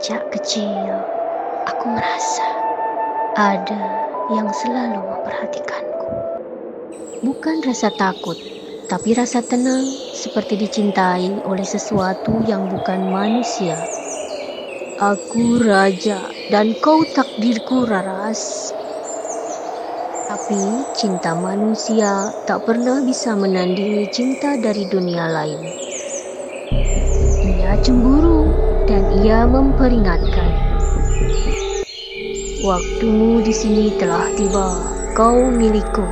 Sejak kecil, aku merasa ada yang selalu memperhatikanku. Bukan rasa takut, tapi rasa tenang seperti dicintai oleh sesuatu yang bukan manusia. Aku raja dan kau takdirku, Raras. Tapi cinta manusia tak pernah bisa menandingi cinta dari dunia lain. Ia cemburu dan ia memperingatkan. Waktumu di sini telah tiba, kau milikku.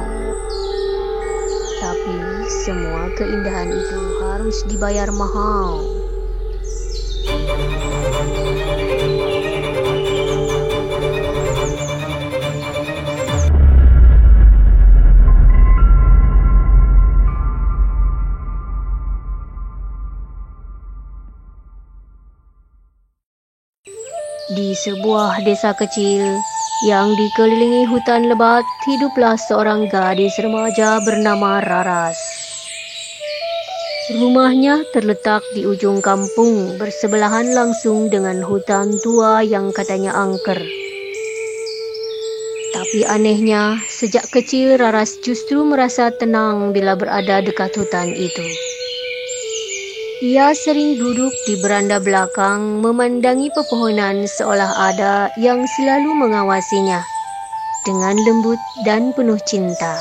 Tapi semua keindahan itu harus dibayar mahal. Di sebuah desa kecil yang dikelilingi hutan lebat, hiduplah seorang gadis remaja bernama Raras. Rumahnya terletak di ujung kampung, bersebelahan langsung dengan hutan tua yang katanya angker. Tapi anehnya, sejak kecil Raras justru merasa tenang bila berada dekat hutan itu. Ia sering duduk di beranda belakang memandangi pepohonan seolah ada yang selalu mengawasinya dengan lembut dan penuh cinta.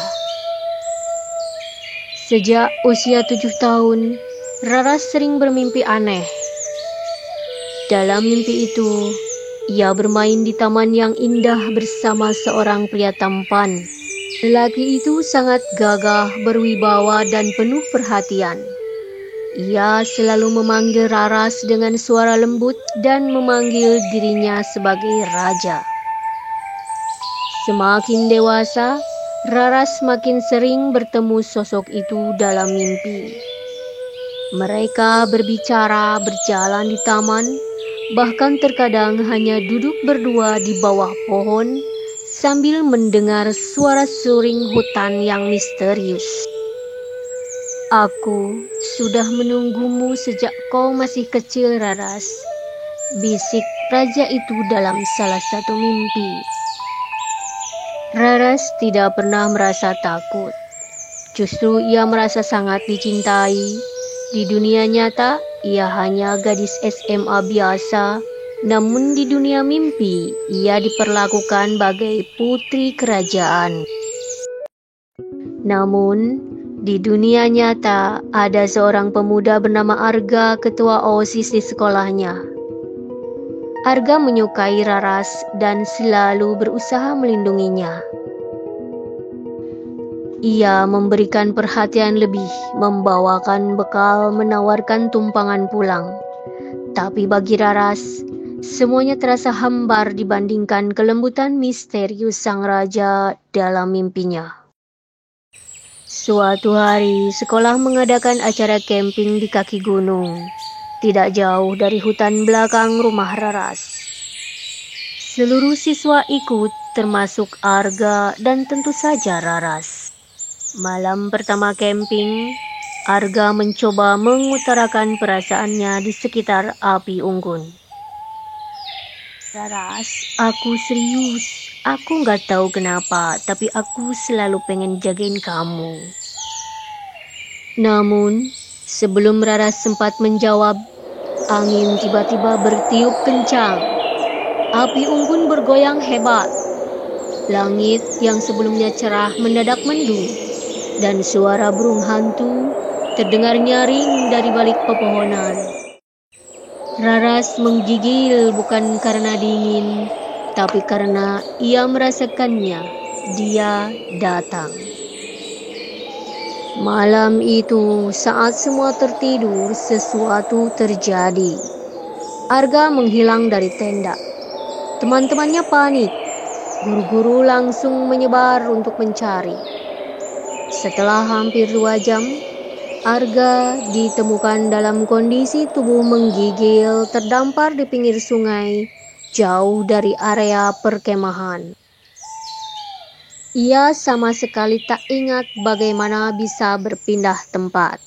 Sejak usia 7 tahun, Raras sering bermimpi aneh. Dalam mimpi itu, ia bermain di taman yang indah bersama seorang pria tampan. Lelaki itu sangat gagah, berwibawa dan penuh perhatian. Ia selalu memanggil Raras dengan suara lembut dan memanggil dirinya sebagai raja. Semakin dewasa, Raras makin sering bertemu sosok itu dalam mimpi. Mereka berbicara, berjalan di taman, bahkan terkadang hanya duduk berdua di bawah pohon sambil mendengar suara suring hutan yang misterius. Aku sudah menunggumu sejak kau masih kecil, Raras, bisik raja itu dalam salah satu mimpi. Raras tidak pernah merasa takut. Justru ia merasa sangat dicintai. Di dunia nyata, ia hanya gadis SMA biasa, namun di dunia mimpi, ia diperlakukan bagai putri kerajaan. Namun, di dunia nyata, ada seorang pemuda bernama Arga, ketua OSIS di sekolahnya. Arga menyukai Raras dan selalu berusaha melindunginya. Ia memberikan perhatian lebih, membawakan bekal, menawarkan tumpangan pulang. Tapi bagi Raras, semuanya terasa hambar dibandingkan kelembutan misterius sang raja dalam mimpinya. Suatu hari, sekolah mengadakan acara camping di kaki gunung, tidak jauh dari hutan belakang rumah Raras. Seluruh siswa ikut, termasuk Arga dan tentu saja Raras. Malam pertama camping, Arga mencoba mengutarakan perasaannya di sekitar api unggun. Raras, aku serius. Aku gak tahu kenapa, tapi aku selalu pengen jagain kamu. Namun, sebelum Raras sempat menjawab, angin tiba-tiba bertiup kencang. Api unggun bergoyang hebat. Langit yang sebelumnya cerah mendadak mendung, dan suara burung hantu terdengar nyaring dari balik pepohonan. Raras menggigil bukan karena dingin, tapi karena ia merasakannya. Dia datang. Malam itu, saat semua tertidur, sesuatu terjadi. Arga menghilang dari tenda. Teman-temannya panik. Guru-guru langsung menyebar untuk mencari. Setelah hampir 2 jam, Arga ditemukan dalam kondisi tubuh menggigil, terdampar di pinggir sungai, jauh dari area perkemahan. Ia sama sekali tak ingat bagaimana bisa berpindah tempat.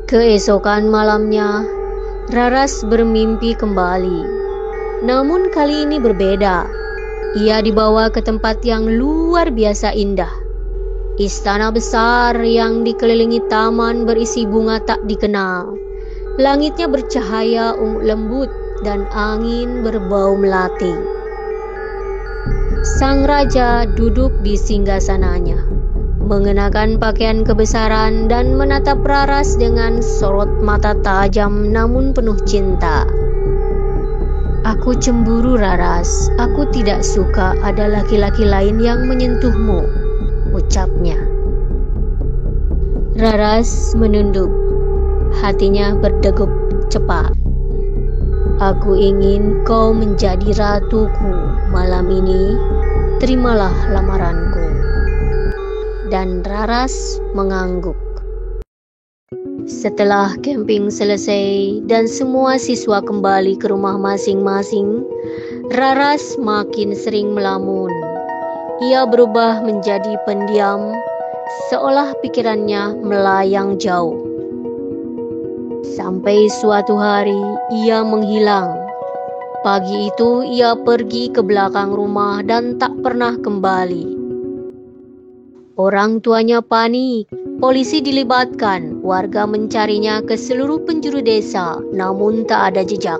Keesokan malamnya, Raras bermimpi kembali. Namun kali ini berbeda. Ia dibawa ke tempat yang luar biasa indah. Istana besar yang dikelilingi taman berisi bunga tak dikenal. Langitnya bercahaya ungu lembut dan angin berbau melati. Sang raja duduk di singgasananya, mengenakan pakaian kebesaran dan menatap Raras dengan sorot mata tajam namun penuh cinta. Aku cemburu, Raras. Aku tidak suka ada laki-laki lain yang menyentuhmu, ucapnya. Raras menunduk. Hatinya berdegup cepat. Aku ingin kau menjadi ratuku malam ini. Terimalah lamaranku. Dan Raras mengangguk. Setelah camping selesai dan semua siswa kembali ke rumah masing-masing, Raras makin sering melamun. Ia berubah menjadi pendiam, seolah pikirannya melayang jauh. Sampai suatu hari ia menghilang. Pagi itu ia pergi ke belakang rumah dan tak pernah kembali. Orang tuanya panik, polisi dilibatkan, warga mencarinya ke seluruh penjuru desa, namun tak ada jejak.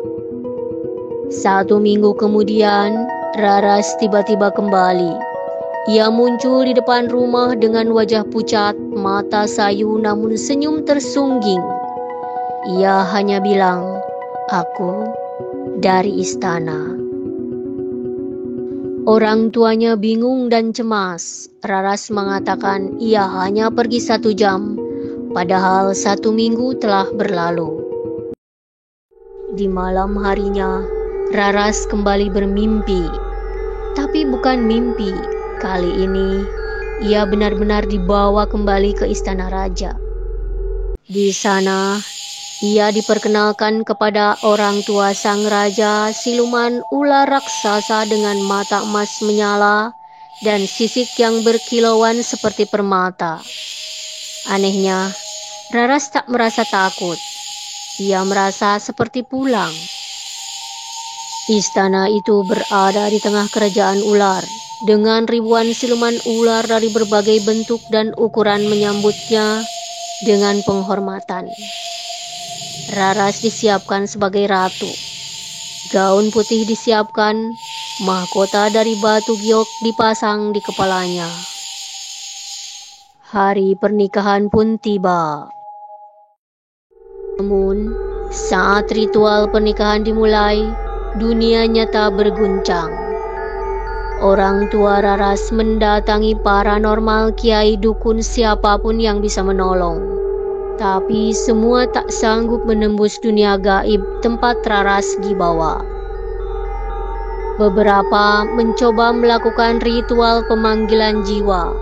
1 minggu kemudian, Raras tiba-tiba kembali. Ia muncul di depan rumah dengan wajah pucat, mata sayu namun senyum tersungging. Ia hanya bilang, "Aku dari istana." Orang tuanya bingung dan cemas. Raras mengatakan ia hanya pergi 1 jam, padahal 1 minggu telah berlalu. Di malam harinya, Raras kembali bermimpi. Tapi bukan mimpi, kali ini ia benar-benar dibawa kembali ke istana raja. Di sana, ia diperkenalkan kepada orang tua sang raja, siluman ular raksasa dengan mata emas menyala dan sisik yang berkilauan seperti permata. Anehnya, Raras tak merasa takut. Ia merasa seperti pulang. Istana itu berada di tengah kerajaan ular, dengan ribuan siluman ular dari berbagai bentuk dan ukuran menyambutnya dengan penghormatan. Raras disiapkan sebagai ratu. Gaun putih disiapkan, mahkota dari batu giok dipasang di kepalanya. Hari pernikahan pun tiba. Namun, saat ritual pernikahan dimulai, dunia nyata berguncang. Orang tua Raras mendatangi paranormal, kiai, dukun, siapapun yang bisa menolong. Tapi semua tak sanggup menembus dunia gaib tempat Raras dibawa. Beberapa mencoba melakukan ritual pemanggilan jiwa,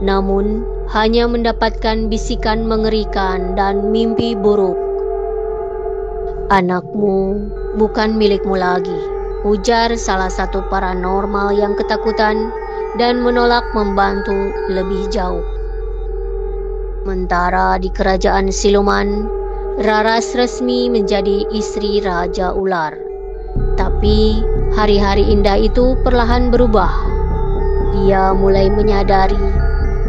namun hanya mendapatkan bisikan mengerikan dan mimpi buruk. "Anakmu bukan milikmu lagi," ujar salah satu paranormal yang ketakutan dan menolak membantu lebih jauh. Sementara di kerajaan siluman, Raras resmi menjadi istri Raja Ular. Tapi hari-hari indah itu perlahan berubah. Ia mulai menyadari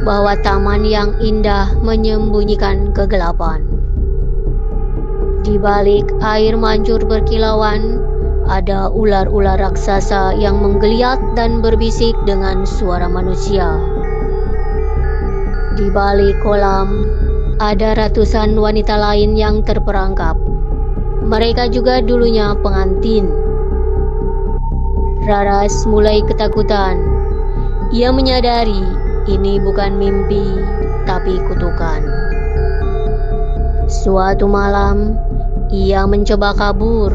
bahwa taman yang indah menyembunyikan kegelapan. Di balik air mancur berkilauan, ada ular-ular raksasa yang menggeliat dan berbisik dengan suara manusia. Di balik kolam, ada ratusan wanita lain yang terperangkap. Mereka juga dulunya pengantin. Raras mulai ketakutan. Ia menyadari ini bukan mimpi, tapi kutukan. Suatu malam, ia mencoba kabur,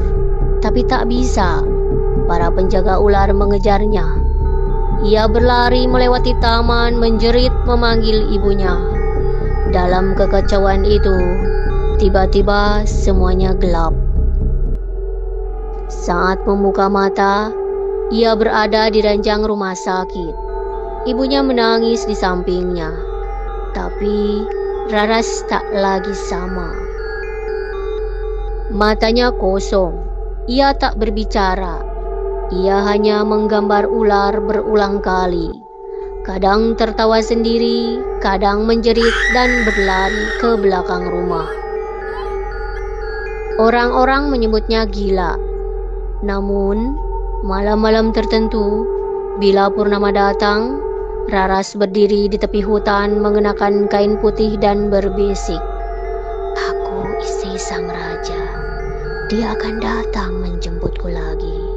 tapi tak bisa. Para penjaga ular mengejarnya. Ia berlari melewati taman, menjerit memanggil ibunya. Dalam kekacauan itu, tiba-tiba semuanya gelap. Saat membuka mata, ia berada di ranjang rumah sakit. Ibunya menangis di sampingnya. Tapi Raras tak lagi sama. Matanya kosong. Ia tak berbicara. Ia hanya menggambar ular berulang kali. Kadang tertawa sendiri, kadang menjerit dan berlari ke belakang rumah. Orang-orang menyebutnya gila. Namun, malam-malam tertentu, bila purnama datang, Raras berdiri di tepi hutan mengenakan kain putih dan berbisik. Aku istri sang raja. Dia akan datang menjemputku lagi.